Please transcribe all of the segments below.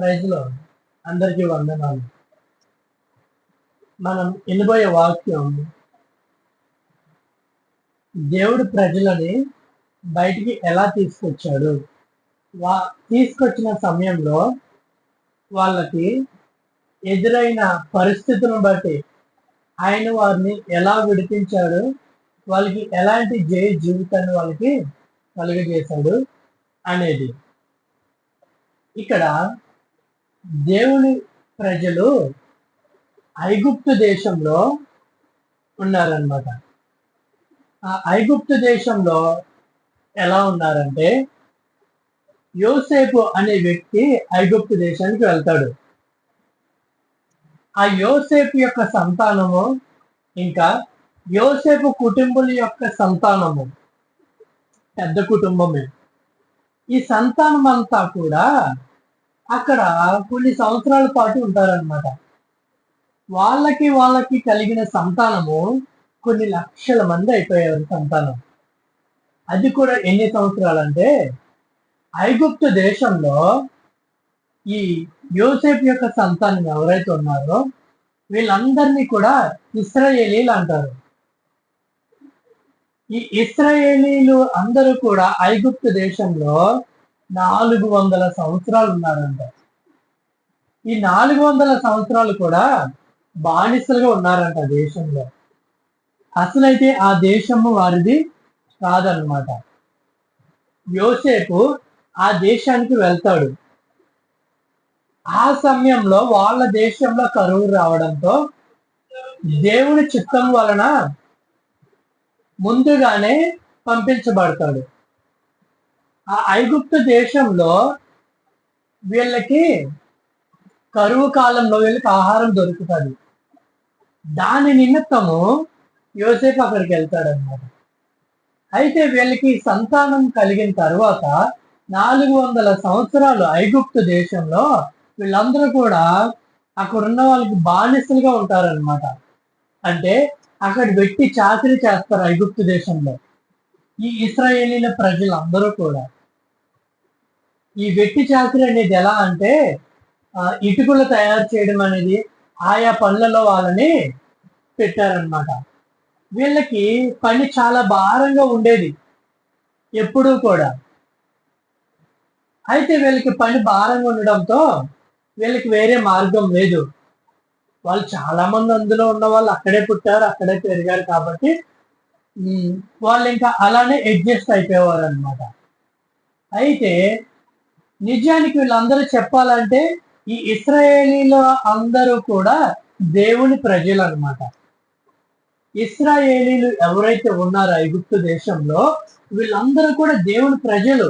ప్రైజ్లో అందరికీ వందనాలు. మనం వినబోయే వాక్యం దేవుడు ప్రజలని బయటికి ఎలా తీసుకొచ్చాడు, తీసుకొచ్చిన సమయంలో వాళ్ళకి ఎదురైన పరిస్థితులను బట్టి ఆయన వారిని ఎలా విడిపించాడు, వాళ్ళకి ఎలాంటి జీవితాన్ని వాళ్ళకి కలుగజేశాడు అనేది. ఇక్కడ దేవుని ప్రజలు ఐగుప్తు దేశంలో ఉన్నారన్నమాట. ఆ ఐగుప్తు దేశంలో ఎలా ఉన్నారంటే, యోసేపు అనే వ్యక్తి ఐగుప్తు దేశానికి వెళ్తాడు. ఆ యోసేపు యొక్క సంతానము, ఇంకా యోసేపు కుటుంబం యొక్క సంతానము పెద్ద కుటుంబమే. ఈ సంతానం అంతా కూడా అక్కడ కొన్ని సంవత్సరాల పాటు ఉంటారన్నమాట. వాళ్ళకి కలిగిన సంతానము కొన్ని లక్షల మంది అయిపోయారు సంతానం. అది కూడా ఎన్ని సంవత్సరాలు అంటే, ఐగుప్తు దేశంలో ఈ యోసేపు యొక్క సంతానం ఎవరైతే ఉన్నారో వీళ్ళందరినీ కూడా ఇశ్రాయేలీలు అంటారు. ఈ ఇశ్రాయేలీలు అందరూ కూడా ఐగుప్తు దేశంలో 400 సంవత్సరాలు ఉన్నారంట. ఈ 400 సంవత్సరాలు కూడా బానిసలుగా ఉన్నారంట దేశంలో. అసలైతే ఆ దేశము వారిది కాదనమాట. యోసేపు ఆ దేశానికి వెళ్తాడు. ఆ సమయంలో వాళ్ళ దేశంలో కరువు రావడంతో దేవుని చిత్తం వలన ముందుగానే పంపించబడతాడు. ఆ ఐగుప్తు దేశంలో వీళ్ళకి కరువు కాలంలో వీళ్ళకి ఆహారం దొరుకుతుంది. దాని నిమిత్తము యోసేపు అక్కడికి వెళ్తాడన్నమాట. అయితే వీళ్ళకి సంతానం కలిగిన తర్వాత 400 సంవత్సరాలు ఐగుప్తు దేశంలో వీళ్ళందరూ కూడా అక్కడ ఉన్న వాళ్ళకి బానిసలుగా ఉంటారన్నమాట. అంటే అక్కడ వెట్టి చాకరీ చేస్తారు ఐగుప్తు దేశంలో. ఈ ఇశ్రాయేలీల ప్రజలందరూ కూడా ఈ వెట్టి చాకరీ అనేది ఎలా అంటే, ఇటుకలు తయారు చేయడం అనేది ఆయా పనులలో వాళ్ళని పెట్టారనమాట. వీళ్ళకి పని చాలా భారంగా ఉండేది ఎప్పుడూ కూడా. అయితే వీళ్ళకి పని భారంగా ఉండడంతో వీళ్ళకి వేరే మార్గం లేదు. వాళ్ళు చాలా మంది అందులో ఉన్న వాళ్ళు అక్కడే పుట్టారు, అక్కడే పెరిగారు కాబట్టి వాళ్ళు ఇంకా అలానే అడ్జస్ట్ అయిపోయేవారు అనమాట. అయితే నిజానికి వీళ్ళందరూ చెప్పాలంటే ఈ ఇశ్రాయేలీలో అందరూ కూడా దేవుని ప్రజలు అనమాట. ఇశ్రాయేలీలు ఎవరైతే ఉన్నారో ఐగుప్తు దేశంలో వీళ్ళందరూ కూడా దేవుని ప్రజలు,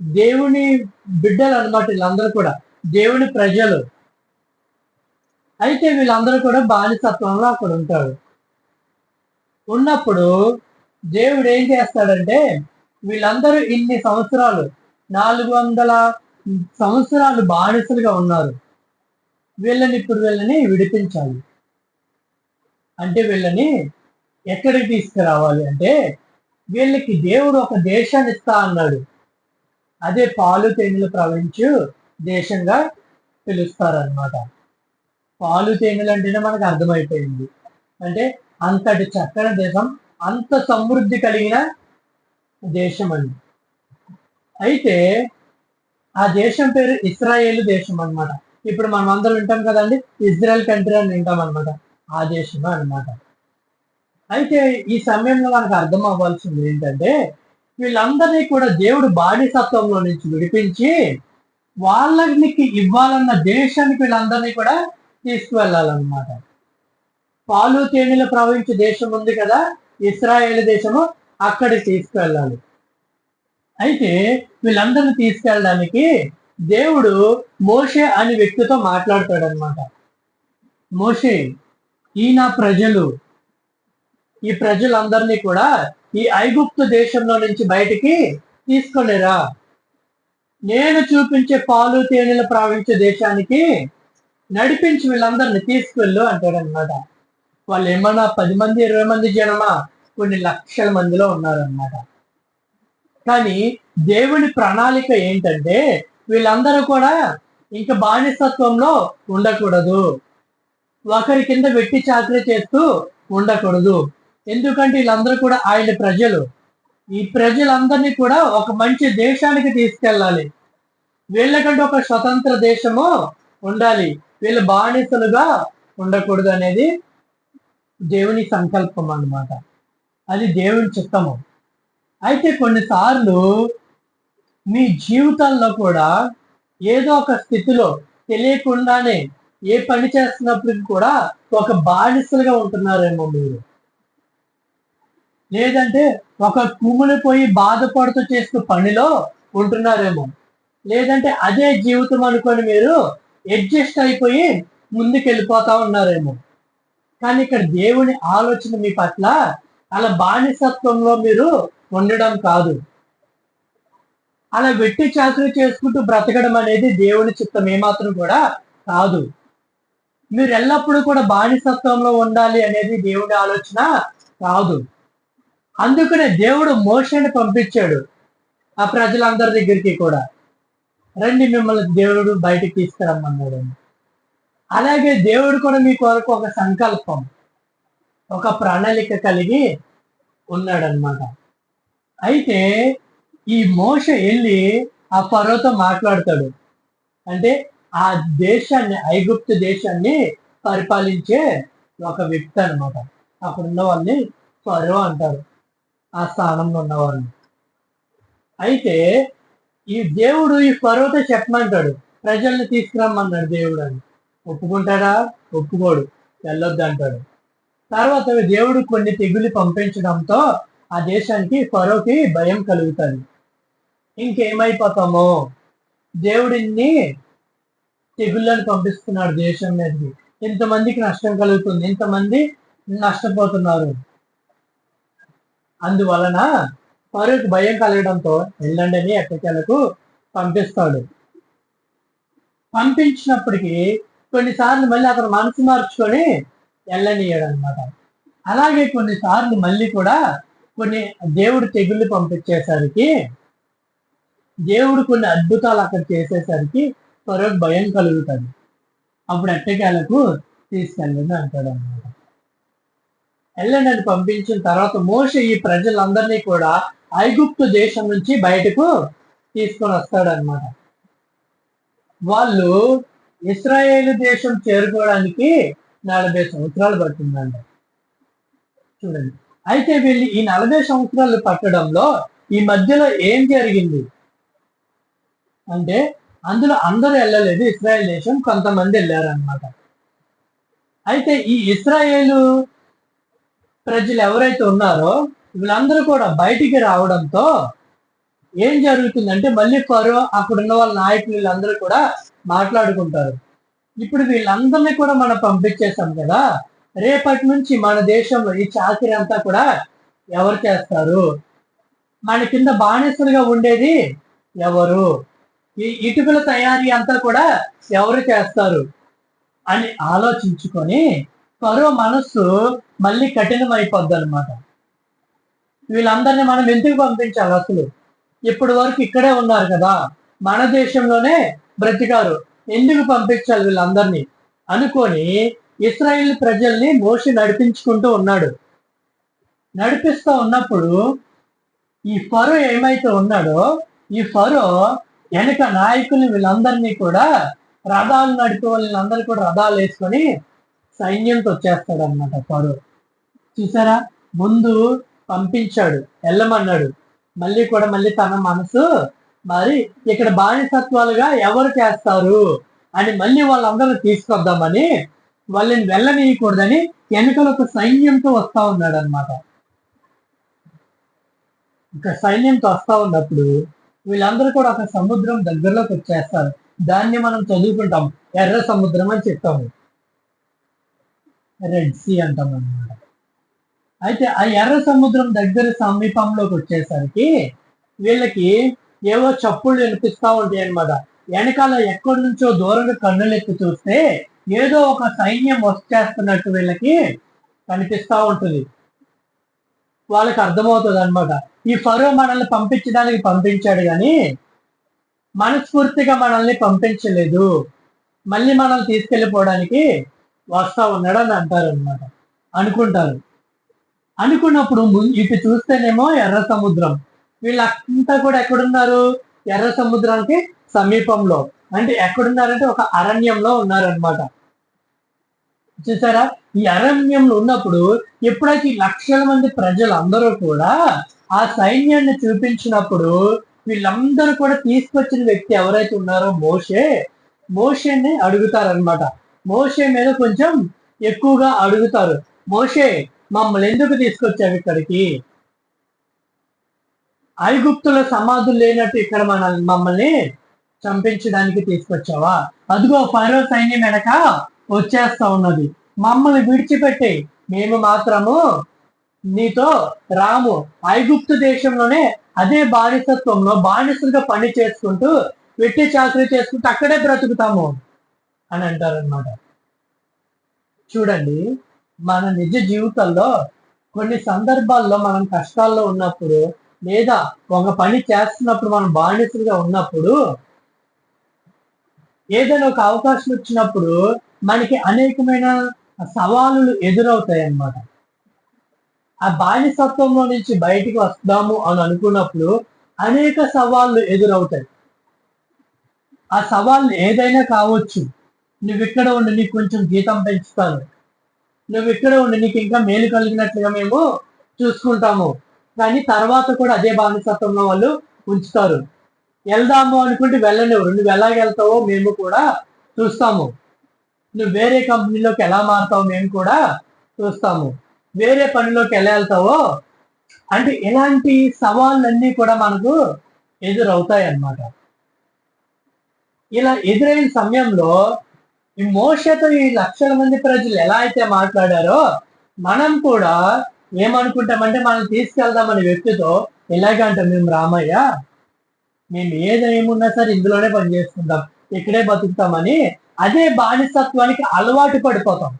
దేవుని బిడ్డలు అనమాట. వీళ్ళందరూ కూడా దేవుని ప్రజలు. అయితే వీళ్ళందరూ కూడా బానిసత్వంలో అక్కడ ఉంటాడు. ఉన్నప్పుడు దేవుడు ఏం చేస్తాడంటే, వీళ్ళందరూ ఇన్ని సంవత్సరాలు 400 సంవత్సరాలు బానిసలుగా ఉన్నారు. వీళ్ళని విడిపించాలి. అంటే వీళ్ళని ఎక్కడికి తీసుకురావాలి అంటే, వీళ్ళకి దేవుడు ఒక దేశాన్ని ఇస్తా అన్నాడు. అదే పాలు తేనెలు ప్రవహించు దేశంగా పిలుస్తారనమాట. పాలు తేనెలు అంటేనే మనకు అర్థమైపోయింది. అంటే అంతటి చక్కని దేశం, అంత సమృద్ధి కలిగిన దేశం అండి. అయితే ఆ దేశం పేరు ఇశ్రాయేలు దేశం అనమాట. ఇప్పుడు మనం అందరం వింటాం కదండి, ఇజ్రాయెల్ కంట్రీ అని వింటాం అనమాట. ఆ దేశమే అనమాట. అయితే ఈ సమయంలో మనకు అర్థం అవ్వాల్సింది ఏంటంటే, వీళ్ళందరినీ కూడా దేవుడు బానిసత్వంలో నుంచి విడిపించి వాళ్ళకి ఇవ్వాలన్న దేశానికి వీళ్ళందరినీ కూడా తీసుకువెళ్ళాలన్నమాట. పాలు తేనెలు ప్రవహించే దేశం ఉంది కదా, ఇశ్రాయేలు దేశము, అక్కడికి తీసుకువెళ్ళాలి. అయితే వీళ్ళందరినీ తీసుకెళ్ళడానికి దేవుడు మోషే అనే వ్యక్తితో మాట్లాడతాడనమాట. మోషే, ఈ నా ప్రజలు, ఈ ప్రజలందరినీ కూడా ఈ ఐగుప్తు దేశంలో నుంచి బయటికి తీసుకొనిరా, నేను చూపించే పాలు తేనెలు ప్రవహించే దేశానికి నడిపించి వీళ్ళందరినీ తీసుకెళ్ళు అంటాడనమాట. వాళ్ళు ఏమన్నా 10 మంది 20 మంది జనమా, కొన్ని లక్షల మందిలో ఉన్నారనమాట. కానీ దేవుని ప్రణాళిక ఏంటంటే, వీళ్ళందరూ కూడా ఇంకా బానిసత్వంలో ఉండకూడదు, ఒకరి కింద వెట్టి చాకరీ చేస్తూ ఉండకూడదు. ఎందుకంటే వీళ్ళందరూ కూడా ఆయన ప్రజలు. ఈ ప్రజలందరినీ కూడా ఒక మంచి దేశానికి తీసుకెళ్ళాలి. వీళ్ళకంటే ఒక స్వతంత్ర దేశము ఉండాలి, వీళ్ళు బానిసలుగా ఉండకూడదు అనేది దేవుని సంకల్పం అన్నమాట. అది దేవుని చిత్తము. అయితే కొన్నిసార్లు మీ జీవితాల్లో కూడా ఏదో ఒక స్థితిలో తెలియకుండానే ఏ పని చేస్తున్నప్పటికీ కూడా ఒక బానిసలుగా ఉంటున్నారేమో మీరు. లేదంటే ఒక కుమిలిపోయి బాధపడుతూ చేస్తూ పనిలో ఉంటున్నారేమో. లేదంటే అదే జీవితం అనుకొని మీరు అడ్జస్ట్ అయిపోయి ముందుకు వెళ్ళిపోతా ఉన్నారేమో. కానీ ఇక్కడ దేవుని ఆలోచన మీ పట్ల అలా బానిసత్వంలో మీరు ఉండడం కాదు. అలా వెట్టి చాకరీ చేసుకుంటూ బ్రతకడం అనేది దేవుని చిత్తం ఏమాత్రం కూడా కాదు. మీరు ఎల్లప్పుడూ కూడా బానిసత్వంలో ఉండాలి అనేది దేవుడి ఆలోచన కాదు. అందుకనే దేవుడు మోషేని పంపించాడు ఆ ప్రజలందరి దగ్గరికి కూడా. రండి, మిమ్మల్ని దేవుడు బయటికి తీసుకురమ్మన్నాడు. అలాగే దేవుడు కూడా మీ కొరకు ఒక సంకల్పం, ఒక ప్రణాళిక కలిగి ఉన్నాడనమాట. అయితే ఈ మోషే వెళ్ళి ఆ ఫరోతో మాట్లాడతాడు. అంటే ఆ దేశాన్ని, ఐగుప్తు దేశాన్ని పరిపాలించే ఒక వ్యక్తి అనమాట. అక్కడ ఉన్న వాళ్ళని ఫరో అంటారు, ఆ స్థానంలో ఉన్నవాళ్ళు. అయితే ఈ దేవుడు ఈ ఫరోతో చెప్పమంటాడు, ప్రజల్ని తీసుకురమ్మన్నాడు దేవుడు అని. ఒప్పుకుంటాడా? ఒప్పుకోడు, వెళ్ళొద్దు అంటాడు. తర్వాత దేవుడు కొన్ని తెగులు పంపించడంతో ఆ దేశానికి ఫరోకి భయం కలుగుతుంది. ఇంకేమైపోతామో, దేవుడిని తెగుళ్ళని పంపిస్తున్నాడు దేశం మీదకి, ఇంతమందికి నష్టం కలుగుతుంది, ఇంతమంది నష్టపోతున్నారు. అందువలన ఫరోకి భయం కలగడంతో వెళ్ళండి అని ఎక్కడికెళ్ళకు పంపిస్తాడు. పంపించినప్పటికీ కొన్నిసార్లు మళ్ళీ అతను మనసు మార్చుకొని వెళ్ళనీయడు అనమాట. అలాగే కొన్నిసార్లు మళ్ళీ కూడా కొన్ని దేవుడు తెగుళ్ళు పంపించేసరికి, దేవుడు కొన్ని అద్భుతాలు అక్కడ చేసేసరికి ఫరోకి భయం కలుగుతుంది. అప్పుడు ఎట్టకేలకు తీసుకెళ్ళండి అంటాడు అనమాట. వెళ్ళండి అని పంపించిన తర్వాత మోషే ఈ ప్రజలందరినీ కూడా ఐగుప్తు దేశం నుంచి బయటకు తీసుకొని వస్తాడు అనమాట. వాళ్ళు ఇశ్రాయేలు దేశం చేరుకోవడానికి 40 సంవత్సరాలు పట్టిందంట. చూడండి, అయితే వీళ్ళు ఈ 40 సంవత్సరాలు పట్టడంలో ఈ మధ్యలో ఏం జరిగింది అంటే, అందులో అందరూ వెళ్ళలేదు ఇశ్రాయేల్ దేశం, కొంతమంది వెళ్ళారు అనమాట. అయితే ఈ ఇశ్రాయేలు ప్రజలు ఎవరైతే ఉన్నారో వీళ్ళందరూ కూడా బయటికి రావడంతో ఏం జరుగుతుందంటే, మళ్ళీ ఫరో అక్కడ ఉన్న వాళ్ళ నాయకులు వీళ్ళందరూ కూడా మాట్లాడుకుంటారు. ఇప్పుడు వీళ్ళందరినీ కూడా మనం పంపించేసాం కదా, రేపటి నుంచి మన దేశంలో ఈ చాకరీ అంతా కూడా ఎవరు చేస్తారు, మన కింద బానిసలుగా ఉండేది ఎవరు, ఈ ఇటుకల తయారీ అంతా కూడా ఎవరు చేస్తారు అని ఆలోచించుకొని ఫరో మనస్సు మళ్ళీ కఠినమైపోద్ది అనమాట. వీళ్ళందరినీ మనం ఎందుకు పంపించాలి అసలు, ఇప్పటి వరకు ఇక్కడే ఉన్నారు కదా, మన దేశంలోనే బ్రతికారు, ఎందుకు పంపించాలి వీళ్ళందరినీ అనుకొని ఇశ్రాయేల్ ప్రజల్ని మోషే నడిపించుకుంటూ ఉన్నాడు. నడిపిస్తూ ఉన్నప్పుడు ఈ ఫరో ఏమైతే ఉన్నాడో, ఈ ఫరో వెనక నాయకుల్ని వీళ్ళందరినీ కూడా, రథాలు నడిపే వాళ్ళందరూ కూడా రథాలు వేసుకొని సైన్యంతో వచ్చేస్తాడు అనమాట ఫరో. చూసారా, ముందు పంపించాడు, వెళ్ళమన్నాడు, మళ్ళీ కూడా మళ్ళీ తన మనసు మరి ఇక్కడ బానిసత్వాలుగా ఎవరు చేస్తారు అని మళ్ళీ వాళ్ళందరూ తీసుకొద్దామని, వాళ్ళని వెళ్ళనీయకూడదని వెనకలు ఒక సైన్యంతో వస్తా ఉన్నాడు అనమాట. ఇక సైన్యంతో వస్తా ఉన్నప్పుడు వీళ్ళందరూ కూడా ఒక సముద్రం దగ్గరలోకి వచ్చేస్తారు. దాన్ని మనం చదువుకుంటాం, ఎర్ర సముద్రం అని చెప్తాము, రెడ్ సీ అంటాం అన్నమాట. అయితే ఆ ఎర్ర సముద్రం దగ్గర సమీపంలోకి వచ్చేసరికి వీళ్ళకి ఏవో చప్పుళ్ళు వినిపిస్తా ఉంటాయి అనమాట. వెనకాల ఎక్కడి నుంచో దూరంగా కన్నులెత్తి చూస్తే ఏదో ఒక సైన్యం వచ్చేస్తున్నట్టు వీళ్ళకి కనిపిస్తా ఉంటుంది. వాళ్ళకి అర్థమవుతుంది అనమాట, ఈ ఫరో మనల్ని పంపించడానికి పంపించాడు కానీ మనస్ఫూర్తిగా మనల్ని పంపించలేదు, మళ్ళీ మనల్ని తీసుకెళ్ళిపోవడానికి వస్తా ఉన్నాడు అని అంటారు అనమాట, అనుకుంటారు. అనుకున్నప్పుడు ఇటు చూస్తేనేమో ఎర్ర సముద్రం, వీళ్ళంతా కూడా ఎక్కడున్నారు? ఎర్ర సముద్రానికి సమీపంలో, అంటే ఎక్కడున్నారంటే ఒక అరణ్యంలో ఉన్నారనమాట. చూసారా? ఈ అరణ్యంలో ఉన్నప్పుడు ఎప్పుడైతే ఈ లక్షల మంది ప్రజలు అందరూ కూడా ఆ సైన్యాన్ని చూపించినప్పుడు, వీళ్ళందరూ కూడా తీసుకొచ్చిన వ్యక్తి ఎవరైతే ఉన్నారో మోషేని అడుగుతారనమాట. మోషే మీద కొంచెం ఎక్కువగా అడుగుతారు. మోషే, మమ్మల్ని ఎందుకు తీసుకొచ్చావు ఇక్కడికి? ఐగుప్తుల సమాధులు లేనట్టు ఇక్కడ మమ్మల్ని చంపించడానికి తీసుకొచ్చావా? అదిగో ఫరో సైన్యం వెనక వచ్చేస్తా ఉన్నది, మమ్మల్ని విడిచిపెట్టి మేము మాత్రము నీతో రాము. ఐగుప్తు దేశంలోనే అదే బానిసత్వంలో బానిసలుగా పని చేసుకుంటూ వెట్టి చాకరీ చేసుకుంటూ అక్కడే బ్రతుకుతాము అని అంటారనమాట. చూడండి, మన నిజ జీవితంలో కొన్ని సందర్భాల్లో మనం కష్టాల్లో ఉన్నప్పుడు, లేదా ఒక పని చేస్తున్నప్పుడు మనం బానిసలుగా ఉన్నప్పుడు, ఏదైనా ఒక అవకాశం వచ్చినప్పుడు మనకి అనేకమైన సవాలులు ఎదురవుతాయి అన్నమాట. ఆ బానిసత్వంలో నుంచి బయటికి వస్తాము అని అనుకున్నప్పుడు అనేక సవాళ్ళు ఎదురవుతాయి. ఆ సవాళ్ళు ఏదైనా కావచ్చు. నువ్వు ఇక్కడ ఉండి నీకు కొంచెం జీతం పెంచుతాను, నువ్వు ఇక్కడ ఉండి నీకు ఇంకా మేలు కలిగినట్లుగా మేము చూసుకుంటాము, కానీ తర్వాత కూడా అదే బానిసత్వంలో వాళ్ళు ఉంచుతారు. వెళ్దాము అనుకుంటే వెళ్ళనివ్వరు. నువ్వు ఎలాగెళ్తావో మేము కూడా చూస్తాము, నువ్వు వేరే కంపెనీలోకి ఎలా మారుతావో మేము కూడా చూస్తాము, వేరే పనిలోకి ఎలా వెళ్తావో, అంటే ఇలాంటి సవాళ్ళన్నీ కూడా మనకు ఎదురవుతాయి అన్నమాట. ఇలా ఎదురైన సమయంలో ఈ మోషతో ఈ లక్షల మంది ప్రజలు ఎలా అయితే మాట్లాడారో, మనం కూడా ఏమనుకుంటామంటే మనం తీసుకెళ్దామనే వ్యక్తితో ఎలాగంటాం, మేము రామయ్య, మేము ఏదేమున్నా సరే ఇందులోనే పని చేసుకుంటాం, ఇక్కడే బతుకుతామని అదే బానిసత్వానికి అలవాటు పడిపోతాం.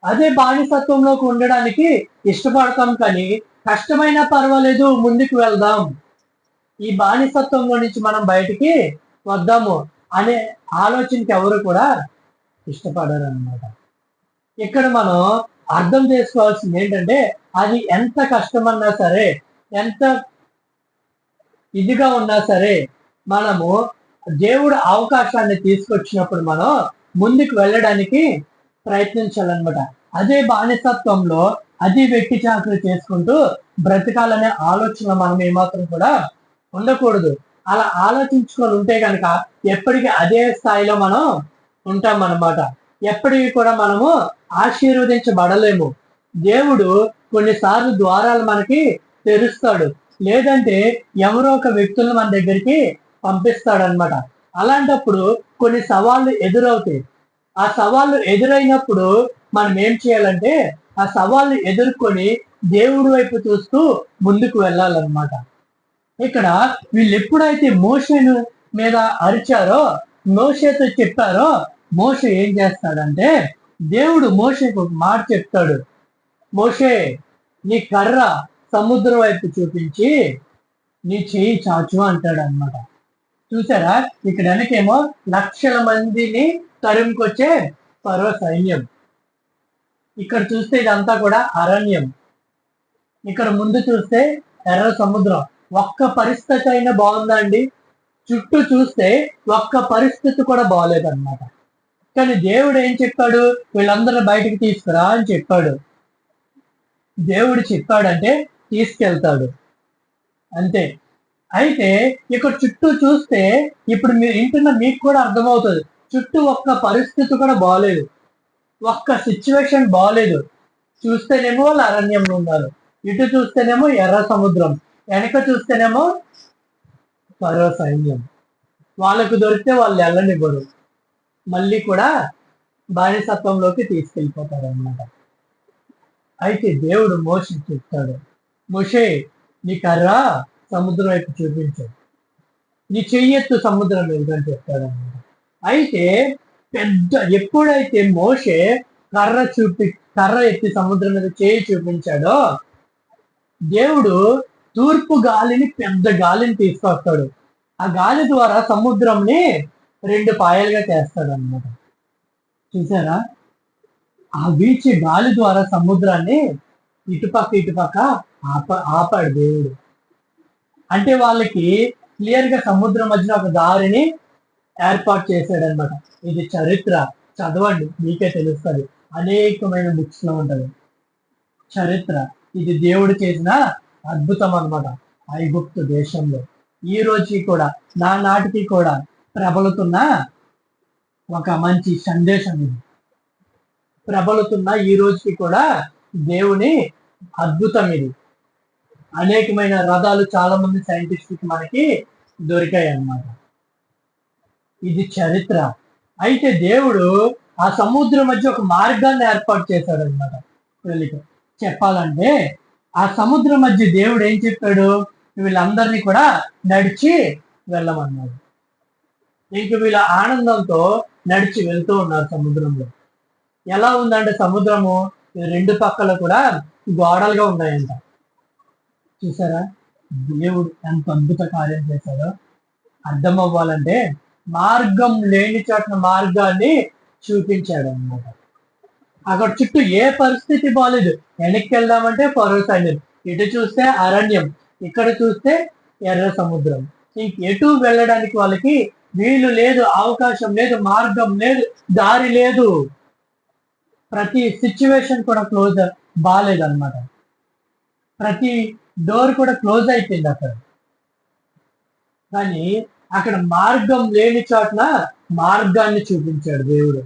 అదే బానిసత్వంలోకి ఉండడానికి ఇష్టపడతాం, కానీ కష్టమైనా పర్వాలేదు ముందుకు వెళ్దాం, ఈ బానిసత్వంలో నుంచి మనం బయటికి వద్దాము అనే ఆలోచనకి ఎవరు కూడా ఇష్టపడరు అన్నమాట. ఇక్కడ మనం అర్థం చేసుకోవాల్సింది ఏంటంటే, అది ఎంత కష్టమన్నా సరే, ఎంత ఇదిగా ఉన్నా సరే, మనము దేవుడు అవకాశాన్ని తీసుకొచ్చినప్పుడు మనం ముందుకు వెళ్ళడానికి ప్రయత్నించాలన్నమాట. అదే బానిసత్వంలో అది వెట్టి చాకరీ చేసుకుంటూ బ్రతకాలనే ఆలోచన మనం ఏమాత్రం కూడా ఉండకూడదు. అలా ఆలోచించుకొని ఉంటే కనుక ఎప్పటికీ అదే స్థాయిలో మనం ఉంటాం అన్నమాట. ఎప్పటికీ కూడా మనము ఆశీర్వదించబడలేము. దేవుడు కొన్నిసార్లు ద్వారాలు మనకి తెరుస్తాడు, లేదంటే ఎవరో ఒక వ్యక్తులను మన దగ్గరికి పంపిస్తాడు అనమాట. అలాంటప్పుడు కొన్ని సవాళ్ళు ఎదురవుతాయి. ఆ సవాళ్ళు ఎదురైనప్పుడు మనం ఏం చేయాలంటే, ఆ సవాళ్ళు ఎదుర్కొని దేవుడి వైపు చూస్తూ ముందుకు వెళ్ళాలన్నమాట. ఇక్కడ వీళ్ళు ఎప్పుడైతే మోషేను మీద అరిచారో, మోషేతో చెప్పారో, మోషే ఏం చేస్తాడంటే, దేవుడు మోషేకు ఒక మాట చెప్తాడు. మోషే, నీ కర్ర సముద్రం వైపు చూపించి నీ చేయి చాచు అంటాడు అనమాట. చూసారా, ఇక్కడ వెనకేమో లక్షల మందిని తరుముకొచ్చే ఫరో సైన్యం, ఇక్కడ చూస్తే ఇదంతా కూడా అరణ్యం, ఇక్కడ ముందు చూస్తే ఎర్ర సముద్రం. ఒక్క పరిస్థితి అయినా బాగుందా అండి? చుట్టూ చూస్తే ఒక్క పరిస్థితి కూడా బాగలేదన్నమాట. కానీ దేవుడు ఏం చెప్పాడు? వీళ్ళందరూ బయటికి తీసుకురా అని చెప్పాడు. దేవుడు చెప్పాడంటే తీసుకెళ్తాడు, అంతే. అయితే ఇక్కడ చుట్టూ చూస్తే ఇప్పుడు మీరు వింటున్న మీకు కూడా అర్థమవుతుంది, చుట్టూ ఒక్క పరిస్థితి కూడా బాగలేదు, ఒక్క సిచ్యువేషన్ బాగలేదు. చూస్తేనేమో వాళ్ళు అరణ్యంలో ఉన్నారు, ఇటు చూస్తేనేమో ఎర్ర సముద్రం, వెనక చూస్తేనేమో ఫరో సైన్యం. వాళ్ళకు దొరికితే వాళ్ళు వెళ్ళనివ్వరు, మళ్ళీ కూడా బానిసత్వంలోకి తీసుకెళ్ళిపోతారు అన్నమాట. అయితే దేవుడు మోషేకి చెప్తాడు, మోషే, నీ కర్ర సముద్రం వైపు చూపించు, నీ చెయ్యెత్తు సముద్రం వెళ్తని చెప్తాడు అన్నమాట. అయితే ఎప్పుడైతే మోషే కర్ర ఎత్తి సముద్రం మీద చేయి చూపించాడో, దేవుడు తూర్పు గాలిని, పెద్ద గాలిని తీసుకొస్తాడు. ఆ గాలి ద్వారా సముద్రంని 2 పాయలుగా చేస్తాడు అనమాట. చూసారా? ఆ వీచే గాలి ద్వారా సముద్రాన్ని ఇటుపక్క ఆపాడు దేవుడు. అంటే వాళ్ళకి క్లియర్ గా సముద్రం మధ్యలో ఒక దారిని ఏర్పాటు చేశాడనమాట. ఇది చరిత్ర, చదవండి మీకే తెలుస్తుంది. అనేకమైన బుక్స్ లో ఉంటది చరిత్ర. ఇది దేవుడు చేసిన అద్భుతం అన్నమాట ఐగుప్తు దేశంలో. ఈ రోజుకి కూడా నాటికి కూడా ప్రబలుతున్న ఒక మంచి సందేశం ఇది. ప్రబలుతున్న ఈ రోజుకి కూడా దేవుని అద్భుతం ఇది. అనేకమైన రథాలు చాలా మంది సైంటిస్టులకి మనకి దొరికాయి అన్నమాట. ఇది చరిత్ర. అయితే దేవుడు ఆ సముద్రం మధ్య ఒక మార్గాన్ని ఏర్పాటు చేశాడు అనమాట. చెప్పాలంటే ఆ సముద్రం మధ్య దేవుడు ఏం చెప్పాడు? వీళ్ళందరినీ కూడా నడిచి వెళ్ళమన్నాడు. ఇంక వీళ్ళ ఆనందంతో నడిచి వెళ్తూ ఉన్నారు సముద్రంలో. ఎలా ఉందంటే సముద్రము 2 పక్కల కూడా గోడలుగా ఉన్నాయంట. చూసారా? దేవుడు ఎంత అద్భుత కార్యం చేశాడో అర్థం అవ్వాలంటే మార్గం లేని చోట్ల మార్గాన్ని చూపించాడు అన్నమాట. అక్కడ చుట్టూ ఏ పరిస్థితి బాలేదు. వెనక్కి వెళ్దామంటే ఫరో సైన్యం, ఇటు చూస్తే అరణ్యం, ఇక్కడ చూస్తే ఎర్ర సముద్రం. ఎటు వెళ్ళడానికి వాళ్ళకి వీలు లేదు, అవకాశం లేదు, మార్గం లేదు, దారి లేదు. ప్రతి సిచ్యువేషన్ కూడా క్లోజ్ బాగాలేదన్నమాట. ప్రతి డోర్ కూడా క్లోజ్ అయిపోయింది అక్కడ. కానీ అక్కడ మార్గం లేని చోట్ల మార్గాన్ని చూపించాడు దేవుడు,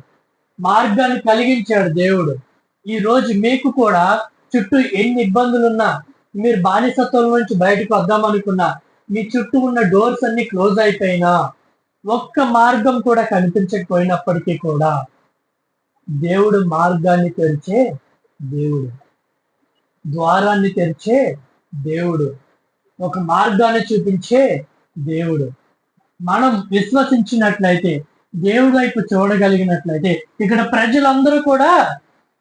మార్గాన్ని కలిగించాడు దేవుడు. ఈ రోజు మీకు కూడా చుట్టూ ఎన్ని ఇబ్బందులున్నా, మీరు బానిసత్వం నుంచి బయటకు వద్దామనుకున్నా, మీ చుట్టూ ఉన్న డోర్స్ అన్ని క్లోజ్ అయిపోయినా, ఒక్క మార్గం కూడా కనిపించకపోయినప్పటికీ కూడా దేవుడు మార్గాన్ని తెరిచే దేవుడు, ద్వారాన్ని తెరిచే దేవుడు, ఒక మార్గాన్ని చూపించే దేవుడు. మనం విశ్వసించినట్లయితే, దేవుడి వైపు చూడగలిగినట్లయితే, ఇక్కడ ప్రజలందరూ కూడా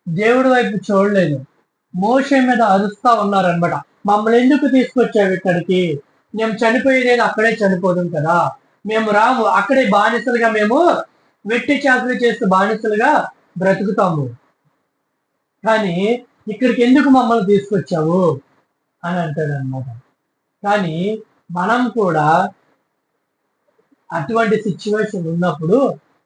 దేవుడి వైపు చూడలేదు, మోషే మీద అరుస్తా ఉన్నారనమాట. మమ్మల్ని ఎందుకు తీసుకొచ్చావు ఇక్కడికి? మేము చనిపోయేది అక్కడే చనిపోదాం కదా, మేము రాము, అక్కడే బానిసలుగా మేము వెట్టి చాకరీ చేస్తూ బానిసలుగా బ్రతుకుతాము, కానీ ఇక్కడికి ఎందుకు మమ్మల్ని తీసుకొచ్చావు అని అంటాడు అనమాట. కానీ మనం కూడా అటువంటి సిచ్యువేషన్ ఉన్నప్పుడు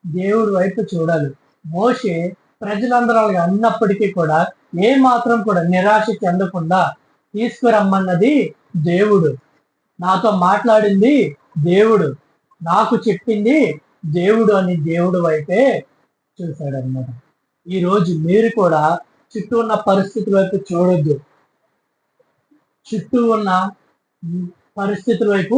దేవుడి వైపు చూడాలి. మోషే ప్రజలందరూ అన్నప్పటికీ కూడా ఏ మాత్రం కూడా నిరాశ చెందకుండా తీసుకురమ్మన్నది దేవుడు, నాతో మాట్లాడింది దేవుడు, నాకు చెప్పింది దేవుడు అని దేవుడు వైపే చూశాడనమాట. ఈరోజు మీరు కూడా చుట్టూ ఉన్న పరిస్థితుల వైపు చూడొద్దు, చుట్టూ ఉన్న పరిస్థితుల వైపు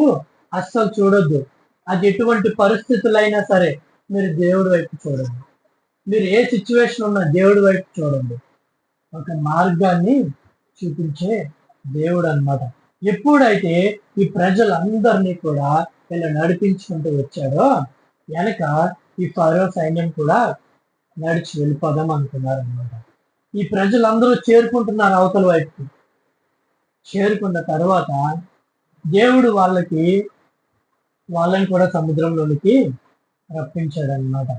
అస్సలు చూడొద్దు. అది ఎటువంటి పరిస్థితులైనా సరే మీరు దేవుడి వైపు చూడండి. మీరు ఏ సిచ్యువేషన్ ఉన్నా దేవుడి వైపు చూడండి. ఒక మార్గాన్ని చూపించే దేవుడు అన్నమాట. ఎప్పుడైతే ఈ ప్రజలందరినీ కూడా ఇలా నడిపించుకుంటూ వచ్చాడో, వెనక ఈ ఫరో సైన్యం కూడా నడిచి వెళ్ళిపోదాం అనుకున్నారు అనమాట. ఈ ప్రజలందరూ చేరుకుంటున్నారు అవతల వైపుకి. చేరుకున్న తర్వాత దేవుడు వాళ్ళని కూడా సముద్రంలోనికి రప్పించాడు అనమాట.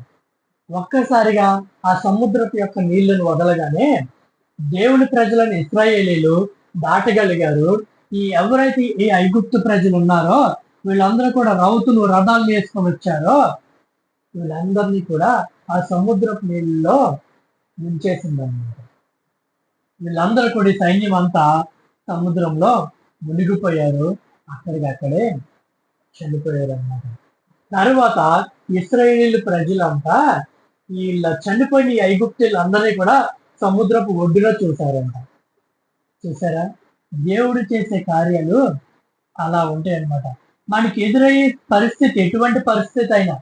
ఒక్కసారిగా ఆ సముద్రపు యొక్క నీళ్లను వదలగానే దేవుని ప్రజలను ఇశ్రాయేలీలు దాటగలిగారు. ఎవరైతే ఈ ఐగుప్తు ప్రజలు ఉన్నారో వీళ్ళందరూ కూడా రథాలు వేసుకొని వచ్చారో వీళ్ళందరినీ కూడా ఆ సముద్రపు నీళ్ళలో ముంచేసింది అన్నమాట. వీళ్ళందరూ కూడా ఈ సైన్యం అంతా సముద్రంలో మునిగిపోయారు, అక్కడికక్కడే చనిపోయారు అన్నమాట. తర్వాత ఇశ్రాయేలీలు ప్రజలంతా వీళ్ళ చనిపోయిన ఐగుప్తీయులందరినీ కూడా సముద్రపు ఒడ్డులో చూశారంట. చూసారా? దేవుడు చేసే కార్యాలు అలా ఉంటాయి అన్నమాట. మనకి ఎదురయ్యే పరిస్థితి ఎటువంటి పరిస్థితి అయినా,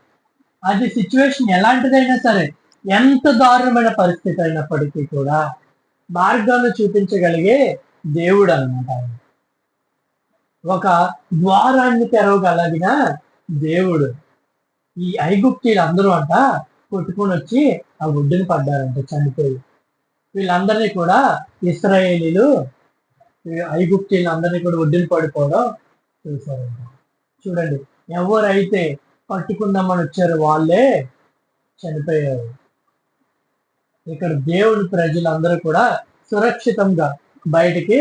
అది సిచ్యువేషన్ ఎలాంటిదైనా సరే, ఎంత దారుణమైన పరిస్థితి అయినప్పటికీ కూడా మార్గాన్ని చూపించగలిగే దేవుడు అన్నమాట. ఒక ద్వారాన్ని తెరవగలిగిన దేవుడు. ఈ ఐగుప్తీయులు అందరూ అంట కొట్టుకొని వచ్చి ఆ ఒడ్డుని పడ్డారంట చనిపోయి. వీళ్ళందరినీ కూడా ఇశ్రాయేలీలు ఐగుప్తీయులు అందరినీ కూడా ఒడ్డుని పడిపోవడం చూశారంట. చూడండి, ఎవరైతే పట్టుకుందామని వచ్చారో వాళ్ళే చనిపోయారు. ఇక్కడ దేవుడి ప్రజలందరూ కూడా సురక్షితంగా బయటికి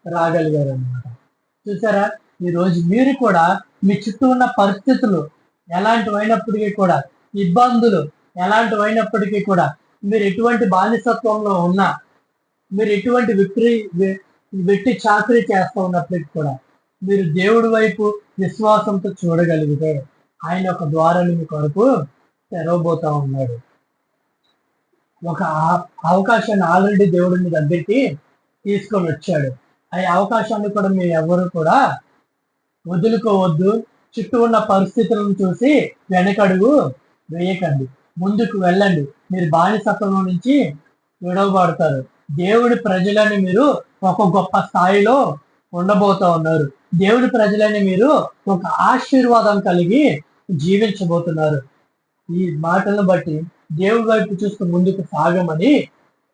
రాగలిగారు అన్నమాట. చూసారా, ఈరోజు మీరు కూడా మీ చుట్టూ ఉన్న పరిస్థితులు ఎలాంటివైనప్పటికీ కూడా, ఇబ్బందులు ఎలాంటివైనప్పటికీ కూడా, మీరు ఎటువంటి బానిసత్వంలో ఉన్నా, మీరు ఎటువంటి వెట్టి చాకరీ చేస్తూ ఉన్నప్పటికీ కూడా, మీరు దేవుడి వైపు విశ్వాసంతో చూడగలిగితే ఆయన ఒక ద్వారాన్ని మీ కొరకు తెరవబోతా ఉన్నాడు. ఒక అవకాశాన్ని ఆల్రెడీ దేవుడు మీ దగ్గరికి తీసుకొని వచ్చాడు. ఆ అవకాశాన్ని కూడా మీరు ఎవరు కూడా వదులుకోవద్దు. చుట్టూ ఉన్న పరిస్థితులను చూసి వెనకడుగు వేయకండి, ముందుకు వెళ్ళండి. మీరు బానిసత్వం నుంచి విడవబడతారు. దేవుడి ప్రజలని మీరు ఒక గొప్ప స్థాయిలో ఉండబోతా ఉన్నారు. దేవుడి ప్రజలని మీరు ఒక ఆశీర్వాదం కలిగి జీవించబోతున్నారు. ఈ మాటలను బట్టి దేవుడి వైపు చూస్తూ ముందుకు సాగమని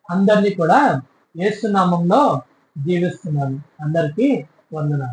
అందరినీ కూడా యేసు నామములో దీవిస్తున్నాను. అందరికీ వందనాలు.